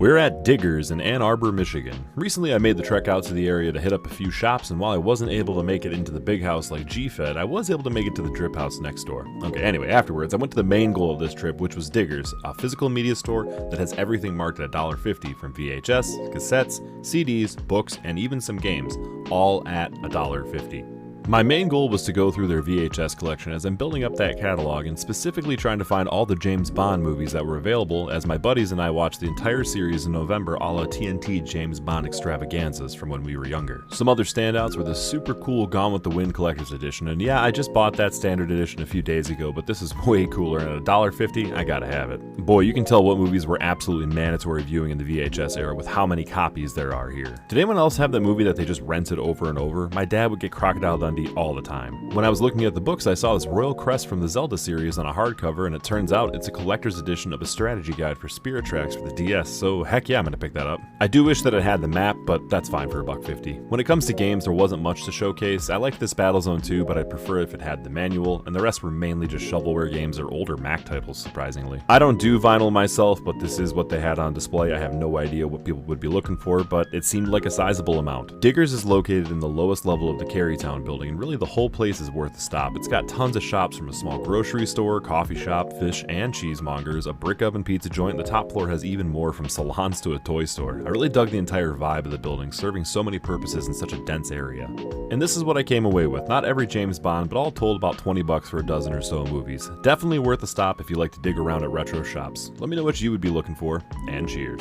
We're at Diggers in Ann Arbor, Michigan. Recently I made the trek out to the area to hit up a few shops, and while I wasn't able to make it into the big house like G-Fed, I was able to make it to the drip house next door. Okay, anyway, afterwards I went to the main goal of this trip, which was Diggers, a physical media store that has everything marked at $1.50 from VHS, cassettes, CDs, books, and even some games, all at $1.50. My main goal was to go through their VHS collection as I'm building up that catalog and specifically trying to find all the James Bond movies that were available, as my buddies and I watched the entire series in November a la TNT James Bond extravaganzas from when we were younger. Some other standouts were the super cool Gone with the Wind Collector's Edition, and yeah, I just bought that standard edition a few days ago, but this is way cooler, and at $1.50, I gotta have it. Boy, you can tell what movies were absolutely mandatory viewing in the VHS era with how many copies there are here. Did anyone else have that movie that they just rented over and over? My dad would get Crocodile Dundee all the time. When I was looking at the books, I saw this Royal Crest from the Zelda series on a hardcover, and it turns out it's a collector's edition of a strategy guide for Spirit Tracks for the DS, so heck yeah, I'm gonna pick that up. I do wish that it had the map, but that's fine for $1.50. When it comes to games, there wasn't much to showcase. I liked this Battlezone 2, but I'd prefer if it had the manual, and the rest were mainly just shovelware games or older Mac titles, surprisingly. I don't do vinyl myself, but this is what they had on display. I have no idea what people would be looking for, but it seemed like a sizable amount. Diggers is located in the lowest level of the Carytown building, and really the whole place is worth a stop. It's got tons of shops, from a small grocery store, coffee shop, fish and cheesemongers, a brick oven pizza joint, and the top floor has even more, from salons to a toy store. I really dug the entire vibe of the building, serving so many purposes in such a dense area. And this is what I came away with. Not every James Bond, but all told about 20 bucks for a dozen or so movies. Definitely worth a stop if you like to dig around at retro shops. Let me know what you would be looking for, and cheers.